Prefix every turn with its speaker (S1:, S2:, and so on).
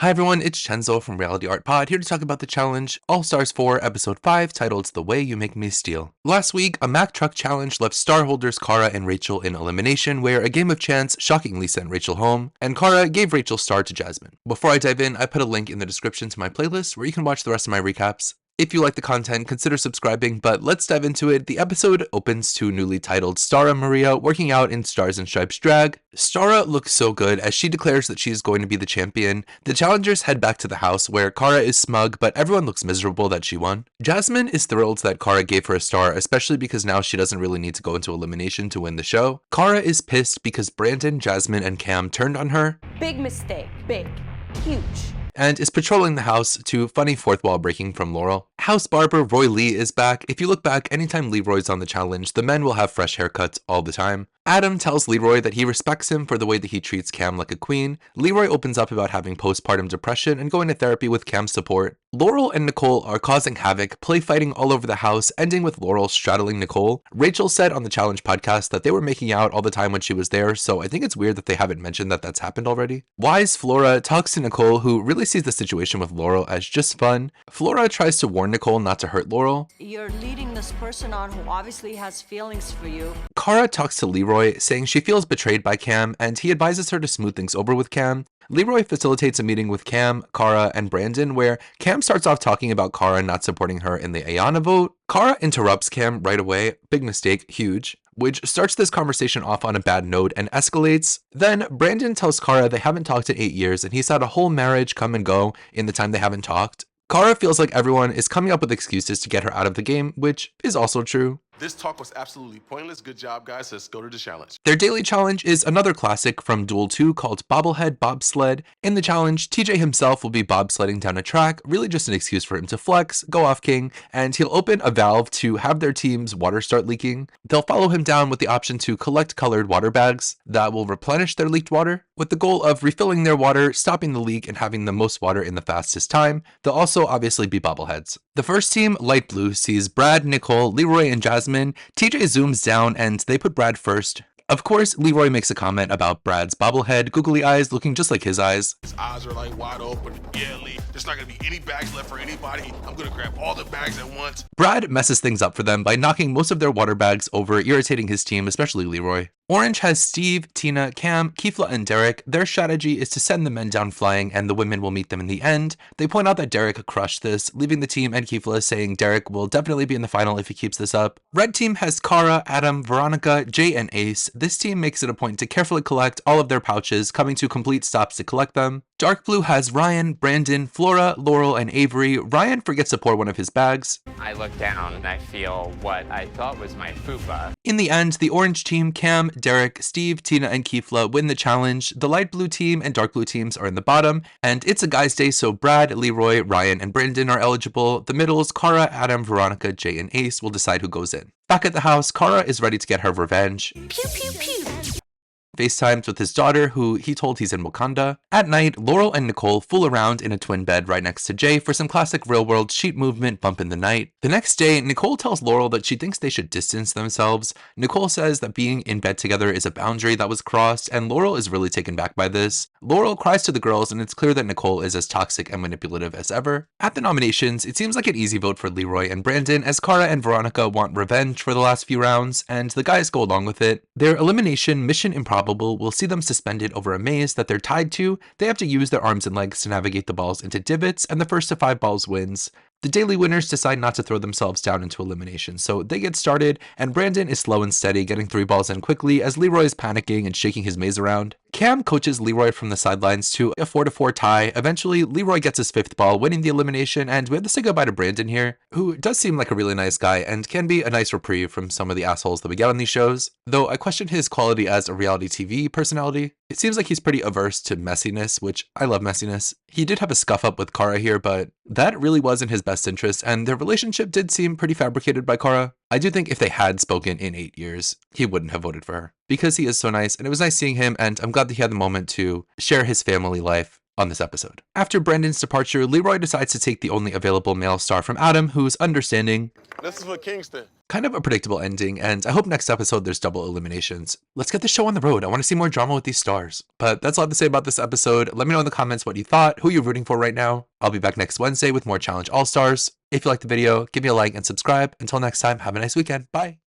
S1: Hi everyone, it's Chenzo from Reality Art Pod, here to talk about the challenge All Stars 4 Episode 5 titled The Way You Make Me Steal. Last week, a Mack Truck challenge left star holders Kara and Rachel in elimination, where a game of chance shockingly sent Rachel home, and Kara gave Rachel's star to Jasmine. Before I dive in, I put a link in the description to my playlist where you can watch the rest of my recaps. If you like the content, consider subscribing, but let's dive into it. The episode opens to newly titled Stara Maria working out in Stars and Stripes drag. Stara looks so good as she declares that she is going to be the champion. The challengers head back to the house where Kara is smug, but everyone looks miserable that she won. Jasmine is thrilled that Kara gave her a star, especially because now she doesn't really need to go into elimination to win the show. Kara is pissed because Brandon, Jasmine, and Cam turned on her.
S2: Big mistake. Big. Huge.
S1: And is patrolling the house to funny fourth wall breaking from Laurel. House barber Roy Lee is back. If you look back, anytime Leroy's on the challenge, the men will have fresh haircuts all the time. Adam tells Leroy that he respects him for the way that he treats Cam like a queen. Leroy opens up about having postpartum depression and going to therapy with Cam's support. Laurel and Nicole are causing havoc, play fighting all over the house, ending with Laurel straddling Nicole. Rachel said on the challenge podcast that they were making out all the time when she was there, so I think it's weird that they haven't mentioned that that's happened already. Wise Flora talks to Nicole, who really sees the situation with Laurel as just fun. Flora tries to warn Nicole not to hurt Laurel.
S3: You're leading this person on who obviously has feelings for you.
S1: Kara talks to Leroy, saying she feels betrayed by Cam, and he advises her to smooth things over with Cam. Leroy facilitates a meeting with Cam, Kara, and Brandon, where Cam starts off talking about Kara not supporting her in the Ayana vote. Kara interrupts Cam right away, big mistake, huge, which starts this conversation off on a bad note and escalates. Then Brandon tells Kara they haven't talked in 8 years, and he's had a whole marriage come and go in the time they haven't talked. Kara feels like everyone is coming up with excuses to get her out of the game, which is also true.
S4: This talk was absolutely pointless. Good job, guys. Let's go to the challenge.
S1: Their daily challenge is another classic from Duel 2 called Bobblehead Bobsled. In the challenge, TJ himself will be bobsledding down a track, really just an excuse for him to flex, go off king, and he'll open a valve to have their team's water start leaking. They'll follow him down with the option to collect colored water bags that will replenish their leaked water, with the goal of refilling their water, stopping the leak, and having the most water in the fastest time. They'll also obviously be bobbleheads. The first team, Light Blue, sees Brad, Nicole, Leroy, and Jasmine. TJ zooms down and they put Brad first. Of course, Leroy makes a comment about Brad's bobblehead, googly eyes looking just like his eyes.
S4: His eyes are like wide open. Yeah, Lee, there's not gonna be any bags left for anybody. I'm gonna grab all the bags at once.
S1: Brad messes things up for them by knocking most of their water bags over, irritating his team, especially Leroy. Orange has Steve, Tina, Cam, Kifla, and Derek. Their strategy is to send the men down flying and the women will meet them in the end. They point out that Derek crushed this, leaving the team and Kifla saying Derek will definitely be in the final if he keeps this up. Red team has Kara, Adam, Veronica, Jay, and Ace. This team makes it a point to carefully collect all of their pouches, coming to complete stops to collect them. Dark Blue has Ryan, Brandon, Flora, Laurel, and Avery. Ryan forgets to pour one of his bags.
S5: I look down and I feel what I thought was my fupa.
S1: In the end, the orange team, Cam, Derek, Steve, Tina, and Kifla win the challenge. The light blue team and dark blue teams are in the bottom, and it's a guys' day, so Brad, Leroy, Ryan, and Brandon are eligible. The middles, Kara, Adam, Veronica, Jay, and Ace will decide who goes in. Back at the house, Kara is ready to get her revenge.
S2: Pew pew pew.
S1: FaceTimes with his daughter, who he told he's in Wakanda. At night, Laurel and Nicole fool around in a twin bed right next to Jay for some classic real-world sheet movement bump in the night. The next day, Nicole tells Laurel that she thinks they should distance themselves. Nicole says that being in bed together is a boundary that was crossed, and Laurel is really taken back by this. Laurel cries to the girls, and it's clear that Nicole is as toxic and manipulative as ever. At the nominations, it seems like an easy vote for Leroy and Brandon, as Kara and Veronica want revenge for the last few rounds, and the guys go along with it. Their elimination, Mission Improbable, will see them suspended over a maze that they're tied to. They have to use their arms and legs to navigate the balls into divots, and the first to 5 balls wins. The daily winners decide not to throw themselves down into elimination, so they get started, and Brandon is slow and steady, getting 3 balls in quickly as Leroy is panicking and shaking his maze around. Cam coaches Leroy from the sidelines to a 4-4 tie. Eventually, Leroy gets his 5th ball, winning the elimination, and we have to say goodbye to Brandon here, who does seem like a really nice guy and can be a nice reprieve from some of the assholes that we get on these shows, though I question his quality as a reality TV personality. It seems like he's pretty averse to messiness, which I love messiness. He did have a scuff up with Kara here, but that really was in his best interest, and their relationship did seem pretty fabricated by Kara. I do think if they had spoken in 8 years, he wouldn't have voted for her, because he is so nice, and it was nice seeing him, and I'm glad that he had the moment to share his family life on this episode. After Brandon's departure, Leroy decides to take the only available male star from Adam, who's understanding.
S4: This is for Kingston.
S1: Kind of a predictable ending, and I hope next episode there's double eliminations. Let's get the show on the road. I want to see more drama with these stars. But that's all I have to say about this episode. Let me know in the comments what you thought, who you're rooting for right now. I'll be back next Wednesday with more Challenge All-Stars. If you liked the video, give me a like and subscribe. Until next time, have a nice weekend. Bye.